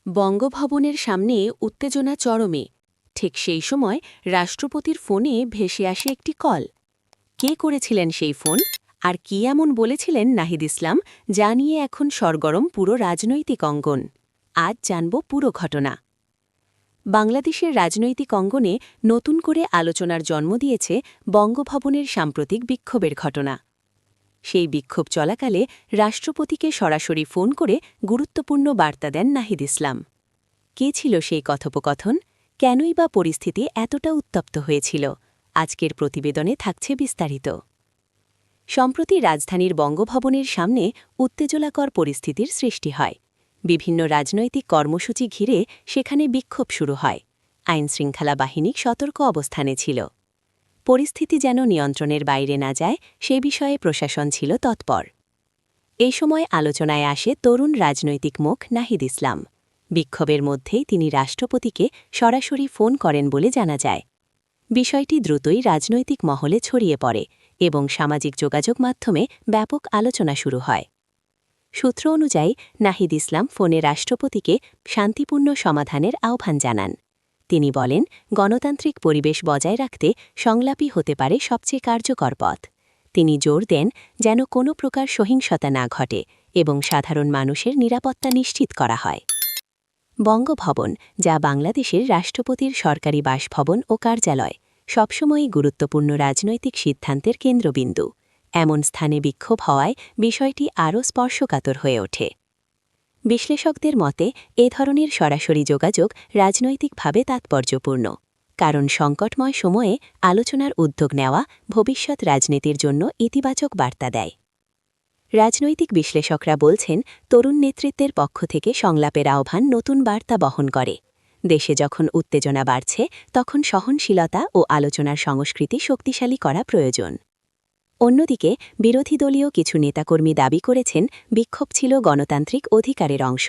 বঙ্গভবনের সামনে উত্তেজনা চরমে। ঠিক সেই সময় রাষ্ট্রপতির ফোনে ভেসে আসে একটি কল। কে করেছিলেন সেই ফোন, আর কি এমন বলেছিলেন নাহিদ ইসলাম, যা নিয়ে এখন সরগরম পুরো রাজনৈতিক অঙ্গন। আজ জানব পুরো ঘটনা। বাংলাদেশের রাজনৈতিক অঙ্গনে নতুন করে আলোচনার জন্ম দিয়েছে বঙ্গভবনের সাম্প্রতিক বিক্ষোভের ঘটনা। সেই বিক্ষোভ চলাকালে রাষ্ট্রপতিকে সরাসরি ফোন করে গুরুত্বপূর্ণ বার্তা দেন নাহিদ ইসলাম। কে ছিল সেই কথোপকথন, কেনই বা পরিস্থিতি এতটা উত্তপ্ত হয়েছিল? আজকের প্রতিবেদনে থাকছে বিস্তারিত। সম্প্রতি রাজধানীর বঙ্গভবনের সামনে উত্তেজনাকর পরিস্থিতির সৃষ্টি হয়। বিভিন্ন রাজনৈতিক কর্মসূচি ঘিরে সেখানে বিক্ষোভ শুরু হয়। আইনশৃঙ্খলা বাহিনী সতর্ক অবস্থানে ছিল। পরিস্থিতি যেন নিয়ন্ত্রণের বাইরে না যায় সে বিষয়ে প্রশাসন ছিল তৎপর। এই সময় আলোচনায় আসে তরুণ রাজনৈতিক মুখ নাহিদ ইসলাম। বিক্ষোভের মধ্যেই তিনি রাষ্ট্রপতিকে সরাসরি ফোন করেন বলে জানা যায়। বিষয়টি দ্রুতই রাজনৈতিক মহলে ছড়িয়ে পড়ে এবং সামাজিক যোগাযোগ মাধ্যমে ব্যাপক আলোচনা শুরু হয়। সূত্র অনুযায়ী নাহিদ ইসলাম ফোনে রাষ্ট্রপতিকে শান্তিপূর্ণ সমাধানের আহ্বান জানান। তিনি বলেন, গণতান্ত্রিক পরিবেশ বজায় রাখতে সংলাপই হতে পারে সবচেয়ে কার্যকর পথ। তিনি জোর দেন যেন কোনো প্রকার সহিংসতা না ঘটে এবং সাধারণ মানুষের নিরাপত্তা নিশ্চিত করা হয়। বঙ্গভবন, যা বাংলাদেশের রাষ্ট্রপতির সরকারি বাসভবন ও কার্যালয়, সবসময়ই গুরুত্বপূর্ণ রাজনৈতিক সিদ্ধান্তের কেন্দ্রবিন্দু। এমন স্থানে বিক্ষোভ হওয়ায় বিষয়টি আরও স্পর্শকাতর হয়ে ওঠে। বিশ্লেষকদের মতে এ ধরনের সরাসরি যোগাযোগ রাজনৈতিকভাবে তাৎপর্যপূর্ণ, কারণ সংকটময় সময়ে আলোচনার উদ্যোগ নেওয়া ভবিষ্যৎ রাজনীতির জন্য ইতিবাচক বার্তা দেয়। রাজনৈতিক বিশ্লেষকরা বলছেন, তরুণ নেতৃত্বের পক্ষ থেকে সংলাপের আহ্বান নতুন বার্তা বহন করে। দেশে যখন উত্তেজনা বাড়ছে, তখন সহনশীলতা ও আলোচনার সংস্কৃতি শক্তিশালী করা প্রয়োজন। অন্যদিকে বিরোধী দলীয় কিছু নেতাকর্মী দাবি করেছেন, বিক্ষোভ ছিল গণতান্ত্রিক অধিকারের অংশ।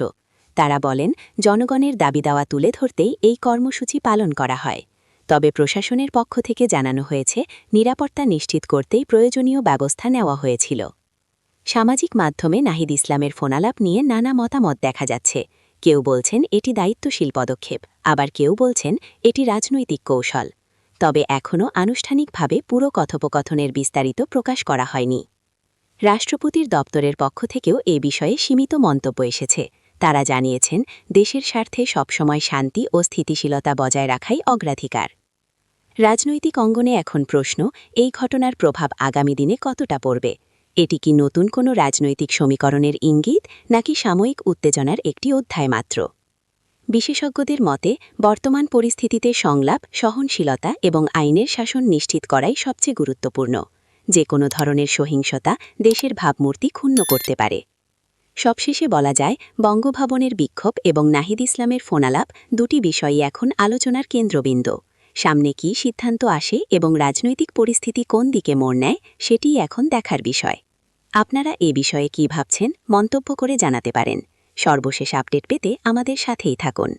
তারা বলেন, জনগণের দাবিদাওয়া তুলে ধরতেই এই কর্মসূচি পালন করা হয়। তবে প্রশাসনের পক্ষ থেকে জানানো হয়েছে, নিরাপত্তা নিশ্চিত করতেই প্রয়োজনীয় ব্যবস্থা নেওয়া হয়েছিল। সামাজিক মাধ্যমে নাহিদ ইসলামের ফোনালাপ নিয়ে নানা মতামত দেখা যাচ্ছে। কেউ বলছেন এটি দায়িত্বশীল পদক্ষেপ, আবার কেউ বলছেন এটি রাজনৈতিক কৌশল। তবে এখনও আনুষ্ঠানিকভাবে পুরো কথোপকথনের বিস্তারিত প্রকাশ করা হয়নি। রাষ্ট্রপতির দপ্তরের পক্ষ থেকেও এ বিষয়ে সীমিত মন্তব্য এসেছে। তারা জানিয়েছেন, দেশের স্বার্থে সবসময় শান্তি ও স্থিতিশীলতা বজায় রাখাই অগ্রাধিকার। রাজনৈতিক অঙ্গনে এখন প্রশ্ন, এই ঘটনার প্রভাব আগামী দিনে কতটা পড়বে? এটি কি নতুন কোনো রাজনৈতিক সমীকরণের ইঙ্গিত, নাকি সাময়িক উত্তেজনার একটি অধ্যায় মাত্র? বিশেষজ্ঞদের মতে, বর্তমান পরিস্থিতিতে সংলাপ, সহনশীলতা এবং আইনের শাসন নিশ্চিত করাই সবচেয়ে গুরুত্বপূর্ণ। যে কোনো ধরনের সহিংসতা দেশের ভাবমূর্তি ক্ষুণ্ণ করতে পারে। সবশেষে বলা যায়, বঙ্গভবনের বিক্ষোভ এবং নাহিদ ইসলামের ফোনালাপ দুটি বিষয়ই এখন আলোচনার কেন্দ্রবিন্দু। সামনে কী সিদ্ধান্ত আসে এবং রাজনৈতিক পরিস্থিতি কোন দিকে মোড় নেয়, সেটিই এখন দেখার বিষয়। আপনারা এ বিষয়ে কী ভাবছেন, মন্তব্য করে জানাতে পারেন। সর্বশেষ আপডেট পেতে আমাদের সাথেই থাকুন।